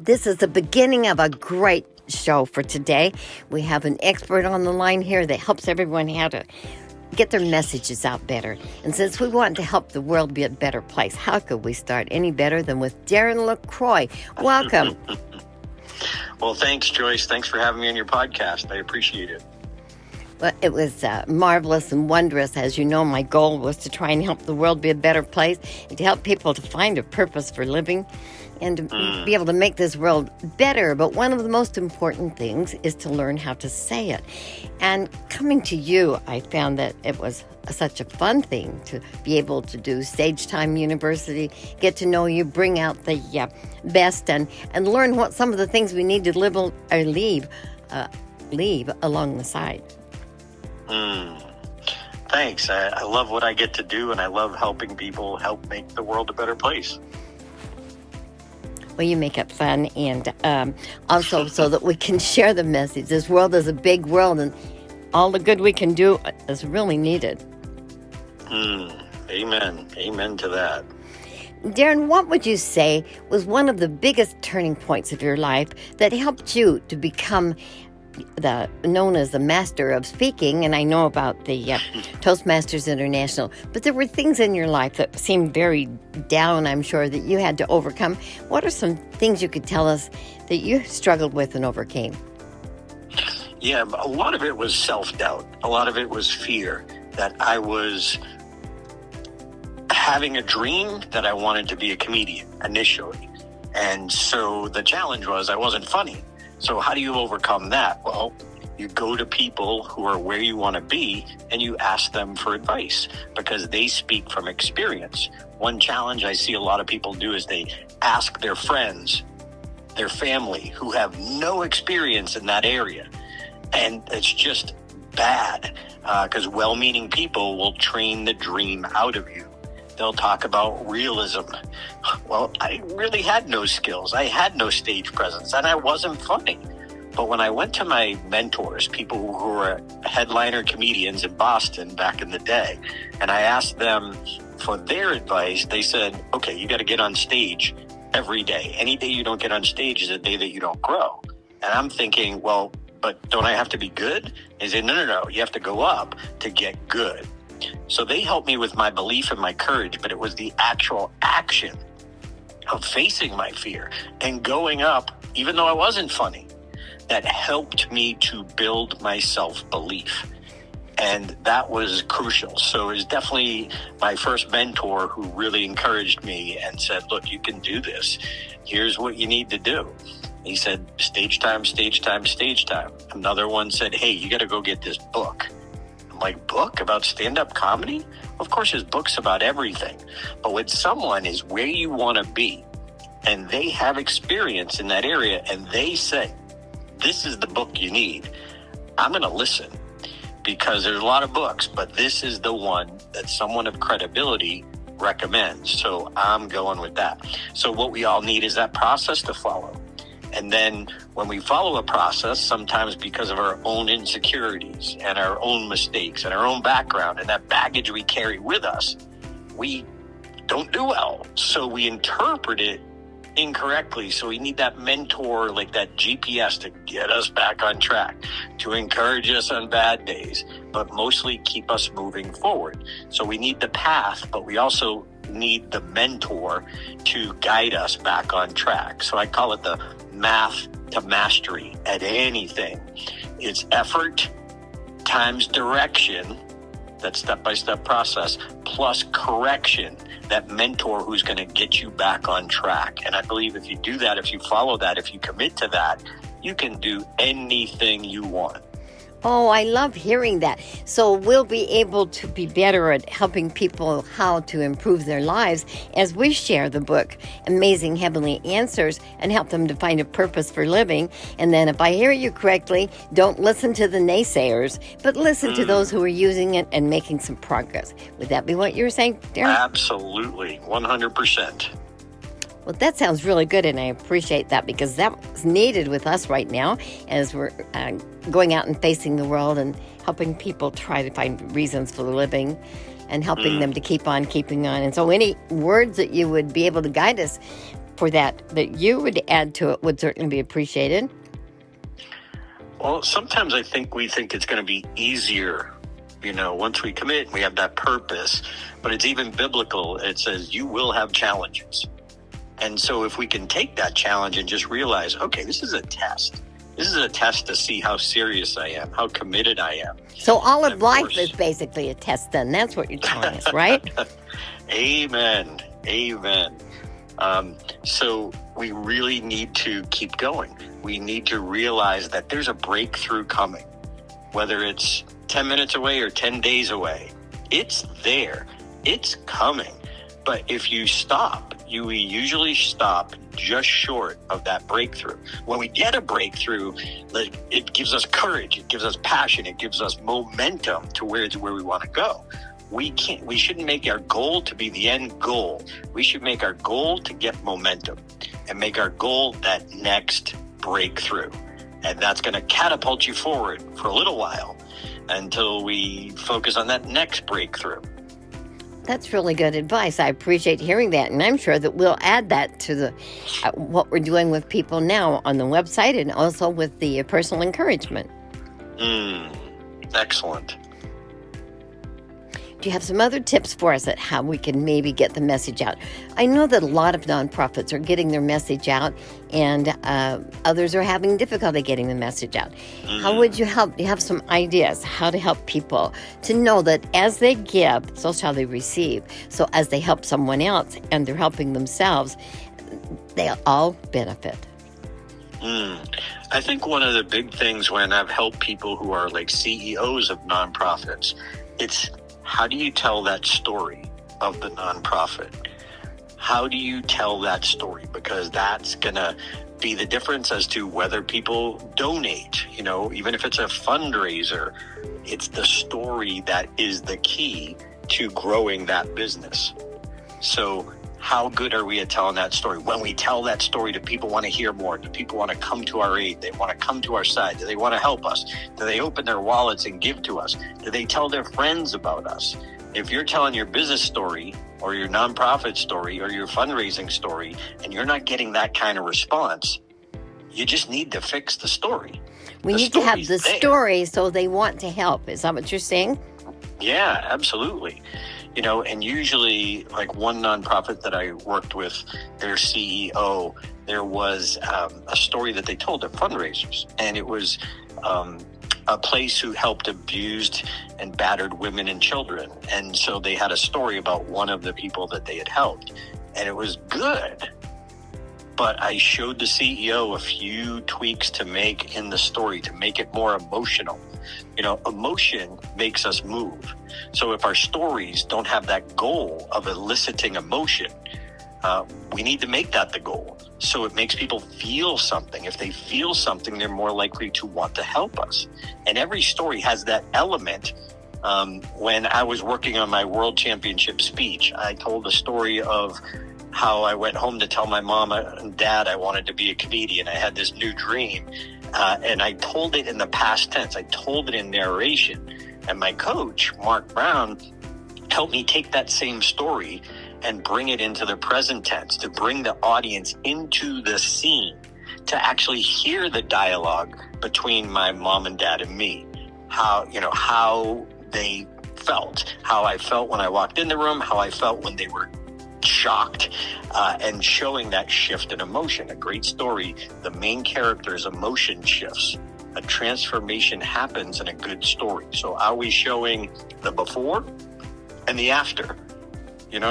This is the beginning of a great show for today. We have an expert on the line here that helps everyone how to get their messages out better. And since we want to help the world be a better place, how could we start any better than with Darren LaCroix? Welcome. Well, thanks, Joyce. Thanks for having me on your podcast. I appreciate it. Well, it was marvelous and wondrous. As you know, my goal was to try and help the world be a better place and to help people to find a purpose for living and to be able to make this world better. But one of the most important things is to learn how to say it. And coming to you, I found that it was such a fun thing to be able to do Stage Time University, get to know you, bring out the best, and learn what some of the things we need to leave along the side. Thanks. I love what I get to do, and I love helping people help make the world a better place. Well, you make it fun, and also so that we can share the message. This world is a big world, and all the good we can do is really needed. Amen. Amen to that. Darren, what would you say was one of the biggest turning points of your life that helped you to become known as the master of speaking? And I know about the Toastmasters International, but there were things in your life that seemed very down, I'm sure, that you had to overcome. What are some things you could tell us that you struggled with and overcame? Yeah, a lot of it was self-doubt. A lot of it was fear that I was having a dream that I wanted to be a comedian initially. And so the challenge was I wasn't funny. So how do you overcome that? Well, you go to people who are where you want to be and you ask them for advice because they speak from experience. One challenge I see a lot of people do is they ask their friends, their family who have no experience in that area. And it's just bad because well-meaning people will train the dream out of you. They'll talk about realism. Well, I really had no skills. I had no stage presence, and I wasn't funny. But when I went to my mentors, people who were headliner comedians in Boston back in the day, and I asked them for their advice, they said, okay, you got to get on stage every day. Any day you don't get on stage is a day that you don't grow. And I'm thinking, well, but don't I have to be good? They said, no, you have to go up to get good. So they helped me with my belief and my courage, but it was the actual action of facing my fear and going up, even though I wasn't funny, that helped me to build my self-belief. And that was crucial. So it was definitely my first mentor who really encouraged me and said, look, you can do this. Here's what you need to do. He said, stage time, stage time, stage time. Another one said, hey, you got to go get this book. I'm like, book about stand-up comedy? Of course, there's books about everything. But when someone is where you want to be and they have experience in that area and they say, this is the book you need, I'm going to listen because there's a lot of books, but this is the one that someone of credibility recommends. So I'm going with that. So what we all need is that process to follow. And then when we follow a process, sometimes because of our own insecurities and our own mistakes and our own background and that baggage we carry with us, we don't do well. So we interpret it incorrectly. So we need that mentor, like that GPS to get us back on track, to encourage us on bad days, but mostly keep us moving forward. So we need the path, but we also need the mentor to guide us back on track. So I call it the math to mastery at anything. It's effort times direction, that step-by-step process, plus correction, that mentor who's going to get you back on track. And I believe if you do that, if you follow that, if you commit to that, you can do anything you want. Oh, I love hearing that. So we'll be able to be better at helping people how to improve their lives as we share the book, Amazing Heavenly Answers, and help them to find a purpose for living. And then if I hear you correctly, don't listen to the naysayers, but listen to those who are using it and making some progress. Would that be what you were saying, Darren? Absolutely, 100%. Well, that sounds really good, and I appreciate that because that's needed with us right now as we're going out and facing the world and helping people try to find reasons for living and helping them to keep on keeping on. And so any words that you would be able to guide us for that you would add to it would certainly be appreciated. Well, sometimes I think we think it's going to be easier, once we commit, we have that purpose. But it's even biblical. It says you will have challenges. And so if we can take that challenge and just realize, okay, this is a test. This is a test to see how serious I am, how committed I am. So all of life is basically a test then. That's what you're telling us, right? Amen. Amen. So we really need to keep going. We need to realize that there's a breakthrough coming, whether it's 10 minutes away or 10 days away. It's there. It's coming. But if you stop, we usually stop just short of that breakthrough. When we get a breakthrough, it gives us courage, it gives us passion, it gives us momentum to where we want to go. We shouldn't make our goal to be the end goal. We should make our goal to get momentum and make our goal that next breakthrough. And that's going to catapult you forward for a little while until we focus on that next breakthrough. That's really good advice. I appreciate hearing that, and I'm sure that we'll add that to the what we're doing with people now on the website and also with the personal encouragement. Excellent. Do you have some other tips for us at how we can maybe get the message out? I know that a lot of nonprofits are getting their message out, and others are having difficulty getting the message out. How would you help? Do you have some ideas how to help people to know that as they give, so shall they receive? So as they help someone else and they're helping themselves, they all benefit. I think one of the big things when I've helped people who are like CEOs of nonprofits, it's how do you tell that story of the nonprofit? How do you tell that story? Because that's going to be the difference as to whether people donate, even if it's a fundraiser, it's the story that is the key to growing that business. So how good are we at telling that story? When we tell that story, do people want to hear more? Do people want to come to our aid? They want to come to our side? Do they want to help us? Do they open their wallets and give to us? Do they tell their friends about us? If you're telling your business story or your nonprofit story or your fundraising story and you're not getting that kind of response, you just need to fix the story. We need to have the story so they want to help. Is that what you're saying? Yeah, absolutely. And usually, like one nonprofit that I worked with, their CEO, there was a story that they told their fundraisers. And it was a place who helped abused and battered women and children. And so they had a story about one of the people that they had helped. And it was good. But I showed the CEO a few tweaks to make in the story to make it more emotional. Emotion makes us move. So if our stories don't have that goal of eliciting emotion, we need to make that the goal. So it makes people feel something. If they feel something, they're more likely to want to help us. And every story has that element. When I was working on my world championship speech, I told the story of how I went home to tell my mom and dad I wanted to be a comedian. I had this new dream. And I told it in the past tense. I told it in narration. And my coach, Mark Brown, helped me take that same story and bring it into the present tense, to bring the audience into the scene, to actually hear the dialogue between my mom and dad and me. How they felt, how I felt when I walked in the room, how I felt when they were shocked, and showing that shift in emotion. A great story, the main character's emotion shifts. A transformation happens in a good story. So are we showing the before and the after?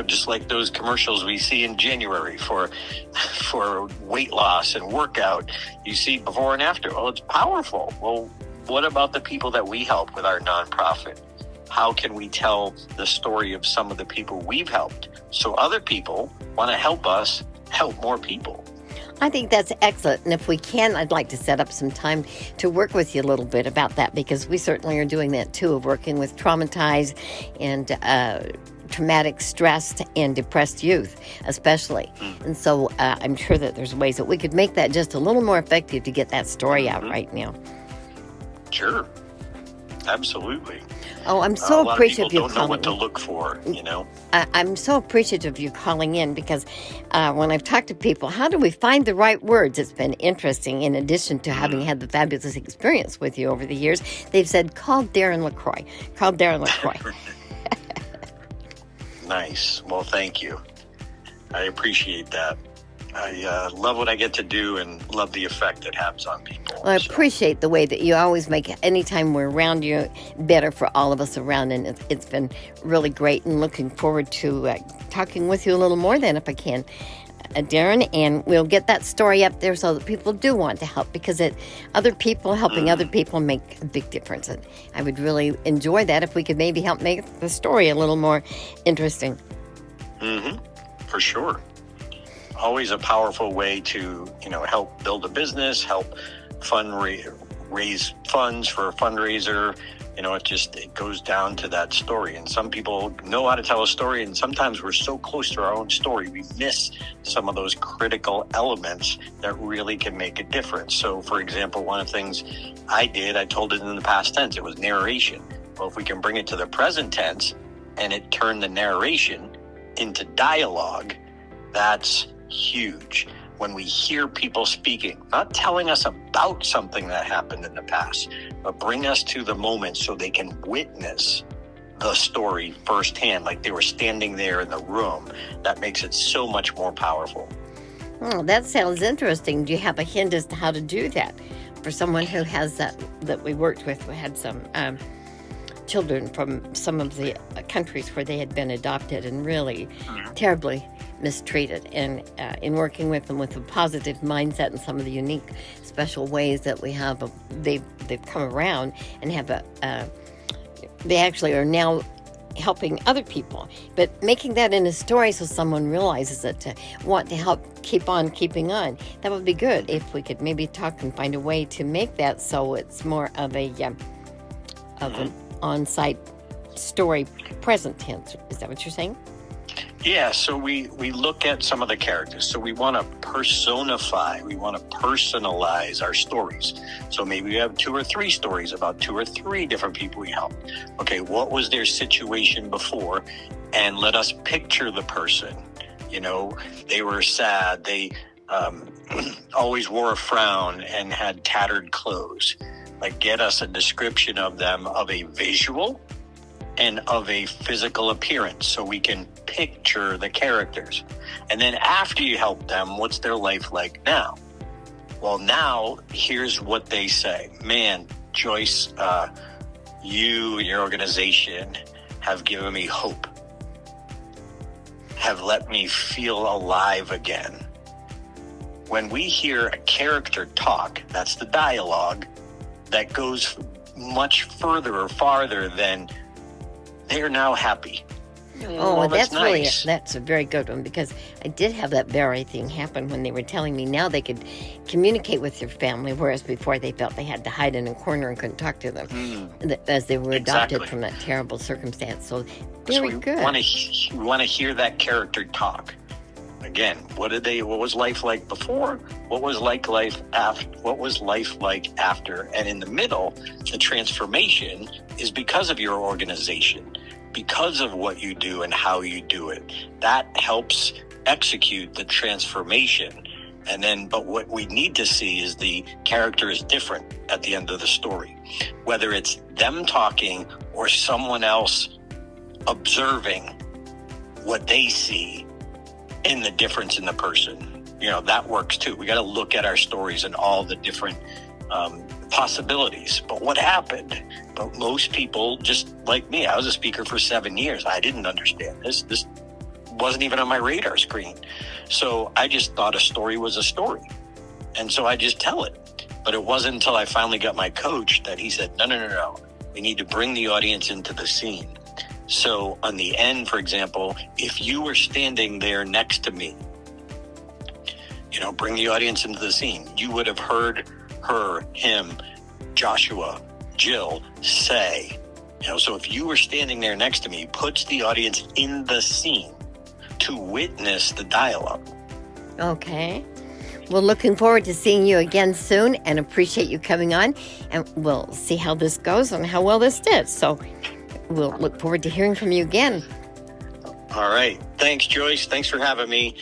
Just like those commercials we see in January for weight loss and workout, you see before and after. Well, it's powerful. Well, what about the people that we help with our nonprofit? How can we tell the story of some of the people we've helped so other people want to help us help more people? I think that's excellent. And if we can, I'd like to set up some time to work with you a little bit about that, because we certainly are doing that too, of working with traumatized and traumatic, stressed, and depressed youth, especially. And so I'm sure that there's ways that we could make that just a little more effective to get that story out right now. Sure. Absolutely. Oh, I'm A so lot of people appreciative you don't know what calling. to look for, you know? I'm so appreciative of you calling in because when I've talked to people, how do we find the right words? It's been interesting. In addition to having had the fabulous experience with you over the years, they've said, call Darren LaCroix. Call Darren LaCroix. Nice. Well, thank you. I appreciate that. I love what I get to do and love the effect it has on people. Well, I appreciate the way that you always make anytime we're around you better for all of us around, and it's been really great, and looking forward to talking with you a little more then if I can, Darren, and we'll get that story up there so that people do want to help, because other people helping other people make a big difference, and I would really enjoy that if we could maybe help make the story a little more interesting. For sure. Always a powerful way to, help build a business, help raise funds for a fundraiser. It goes down to that story. And some people know how to tell a story, and sometimes we're so close to our own story, we miss some of those critical elements that really can make a difference. So, for example, one of the things I told it in the past tense, it was narration. Well, if we can bring it to the present tense and it turned the narration into dialogue, that's huge. When we hear people speaking, not telling us about something that happened in the past, but bring us to the moment so they can witness the story firsthand, like they were standing there in the room, that makes it so much more powerful. Oh, that sounds interesting. Do you have a hint as to how to do that? For someone who has that we worked with, we had some children from some of the countries where they had been adopted and really terribly mistreated, and in working with them with a positive mindset and some of the unique special ways that we have, they've come around and have they actually are now helping other people, but making that in a story so someone realizes it, to want to help keep on keeping on. That would be good if we could maybe talk and find a way to make that so it's more of an on-site story, present tense. Is that what you're saying? Yeah, so we look at some of the characters. So we want to personify, we want to personalize our stories. So maybe we have 2 or 3 stories about 2 or 3 different people we helped. Okay, what was their situation before? And let us picture the person. They were sad. They always wore a frown and had tattered clothes. Like, get us a description of them, of a visual and of a physical appearance, so we can picture the characters. And then after you help them, what's their life like now? Well, now here's what they say. Man, Joyce, you and your organization have given me hope, have let me feel alive again. When we hear a character talk, that's the dialogue, that goes much further or farther than they're now happy. Oh, well, that's nice. That's a very good one, because I did have that very thing happen when they were telling me now they could communicate with their family, whereas before they felt they had to hide in a corner and couldn't talk to them as they were adopted from that terrible circumstance. So very good. We want to hear that character talk. Again, what was life like before? What was life like after? And in the middle, the transformation is because of your organization, because of what you do and how you do it. That helps execute the transformation. But what we need to see is the character is different at the end of the story, whether it's them talking or someone else observing what they see in the difference in the person. That works too. We got to look at our stories and all the different possibilities. But what happened? But most people, just like me, I was a speaker for 7 years. I didn't understand this. This wasn't even on my radar screen. So I just thought a story was a story. And so I just tell it. But it wasn't until I finally got my coach that he said, no. We need to bring the audience into the scene. So on the end, for example, if you were standing there next to me, bring the audience into the scene, you would have heard her, him, Joshua, Jill say, so if you were standing there next to me, puts the audience in the scene to witness the dialogue. Okay. Well, looking forward to seeing you again soon and appreciate you coming on. And we'll see how this goes and how well this did. So we'll look forward to hearing from you again. All right. Thanks, Joyce. Thanks for having me.